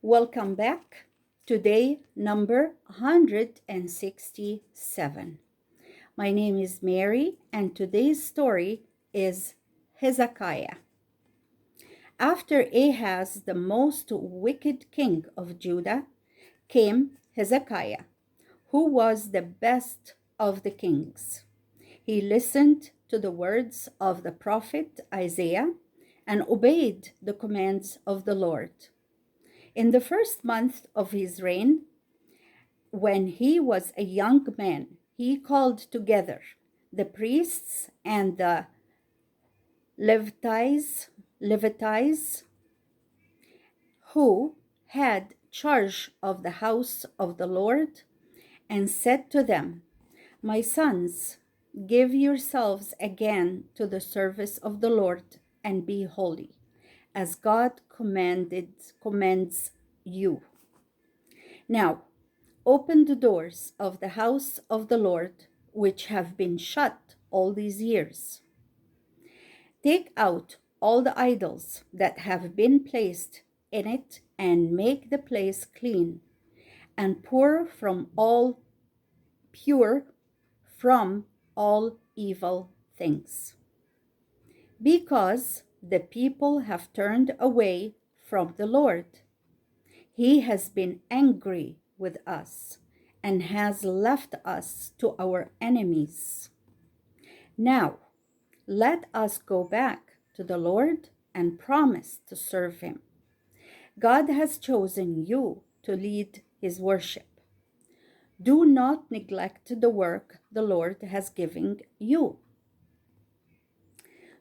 Welcome back to day number 167. My name is Mary, and today's story is Hezekiah. After Ahaz, the most wicked king of Judah, came Hezekiah, who was the best of the kings. He listened to the words of the prophet Isaiah and obeyed the commands of the Lord. In the first month of his reign, when he was a young man, he called together the priests and the Levites who had charge of the house of the Lord, and said to them, "My sons, give yourselves again to the service of the Lord and be holy, as God commands you. Now, open the doors of the house of the Lord, which have been shut all these years. Take out all the idols that have been placed in it and make the place clean, and pure from all evil things. Because the people have turned away from the Lord. He has been angry with us and has left us to our enemies. Now, let us go back to the Lord and promise to serve him. God has chosen you to lead his worship. Do not neglect the work the Lord has given you."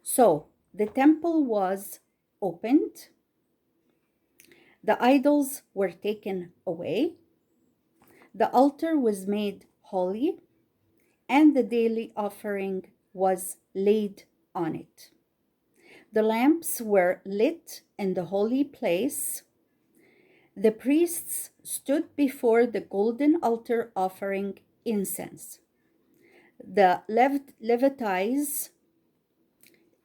So the temple was opened, the idols were taken away, the altar was made holy, and the daily offering was laid on it. The lamps were lit in the holy place. The priests stood before the golden altar offering incense. The Levites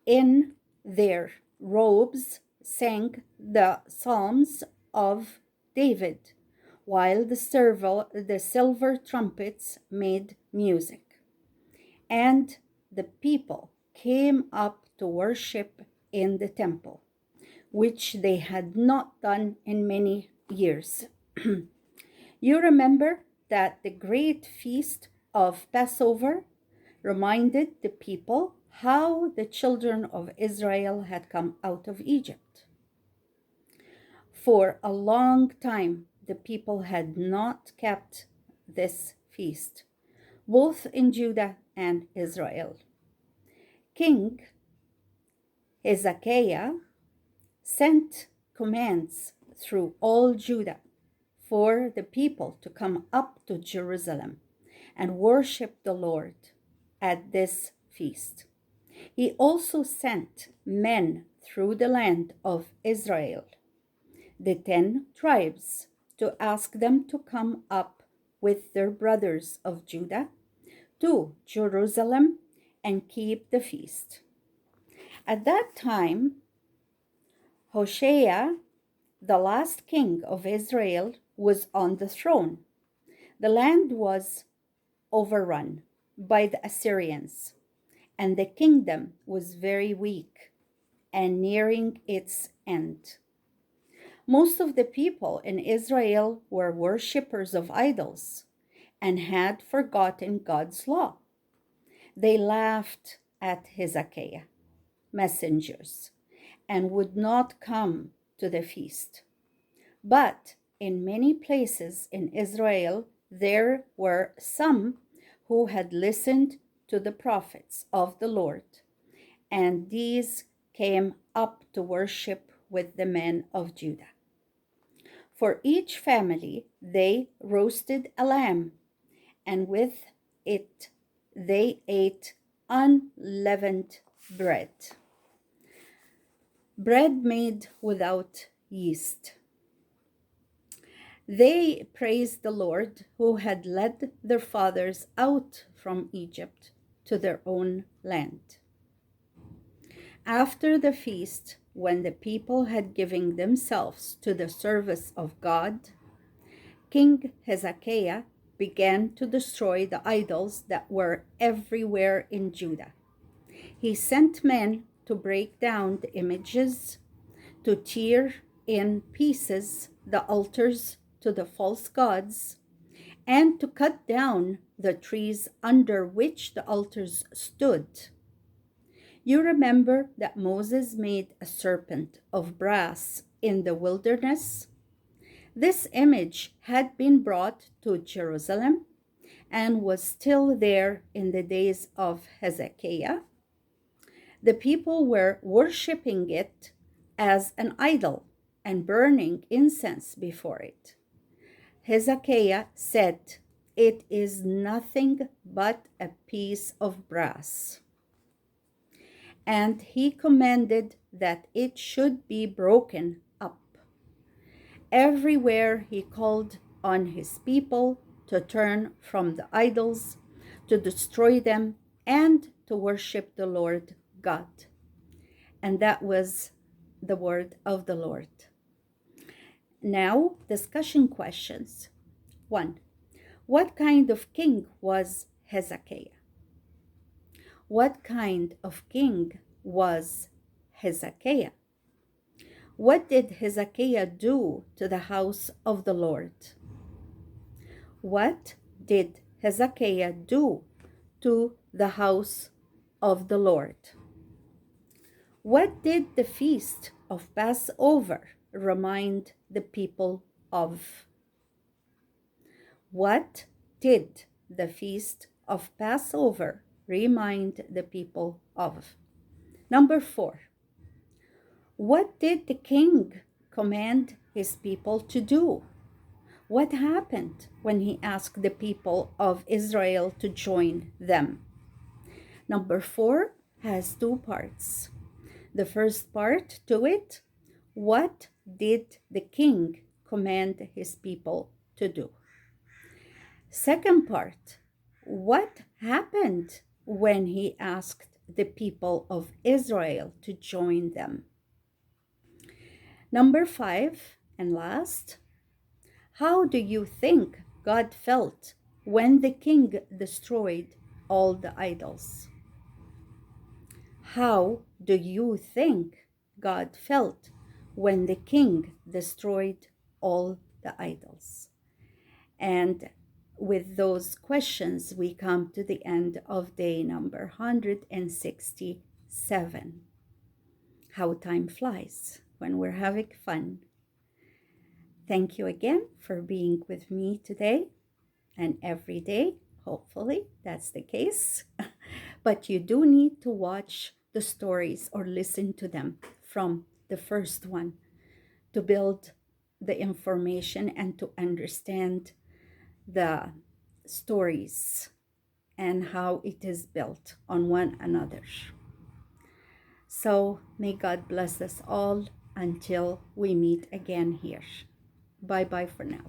in their robes sang the psalms of David, while the silver trumpets made music. And the people came up to worship in the temple, which they had not done in many years. You remember that the great feast of Passover reminded the people how the children of Israel had come out of Egypt. For a long time, the people had not kept this feast, both in Judah and Israel. King Hezekiah sent commands through all Judah for the people to come up to Jerusalem and worship the Lord at this feast. He also sent men through the land of Israel, the 10 tribes, to ask them to come up with their brothers of Judah to Jerusalem and keep the feast. At that time, Hoshea, the last king of Israel, was on the throne. The land was overrun by the Assyrians, and the kingdom was very weak and nearing its end. Most of the people in Israel were worshippers of idols and had forgotten God's law. They laughed at Hezekiah messengers and would not come to the feast. But in many places in Israel, there were some who had listened to the prophets of the Lord, and these came up to worship with the men of Judah. For each family, they roasted a lamb, and with it they ate unleavened bread made without yeast. They praised the Lord who had led their fathers out from Egypt to their own land. After the feast when the people had given themselves to the service of God, King Hezekiah began to destroy the idols that were everywhere in Judah. He sent men to break down the images, to tear in pieces the altars to the false gods, and to cut down the trees under which the altars stood. You remember that Moses made a serpent of brass in the wilderness? This image had been brought to Jerusalem and was still there in the days of Hezekiah. The people were worshiping it as an idol and burning incense before it. Hezekiah said, "It is nothing but a piece of brass." And he commanded that it should be broken up. Everywhere he called on his people to turn from the idols, to destroy them, and to worship the Lord God. And that was the word of the Lord. Now, discussion questions. 1. What kind of king was Hezekiah? What kind of king was Hezekiah? What did Hezekiah do to the house of the Lord? What did Hezekiah do to the house of the Lord? What did the feast of Passover remind the people of? What did the feast of Passover remind the people of? Number 4. What did the king command his people to do? What happened when he asked the people of Israel to join them? Number 4 has 2 parts. The first part to it, what did the king command his people to do? Second part, what happened when he asked the people of Israel to join them? Number 5 and last, how do you think God felt when the king destroyed all the idols? How do you think God felt when the king destroyed all the idols? And with those questions, we come to the end of day number 167. How time flies when we're having fun. Thank you again for being with me today and every day. Hopefully that's the case. But you do need to watch the stories or listen to them from the first one to build the information and to understand the stories and how it is built on one another. So may God bless us all until we meet again here. Bye-bye for now.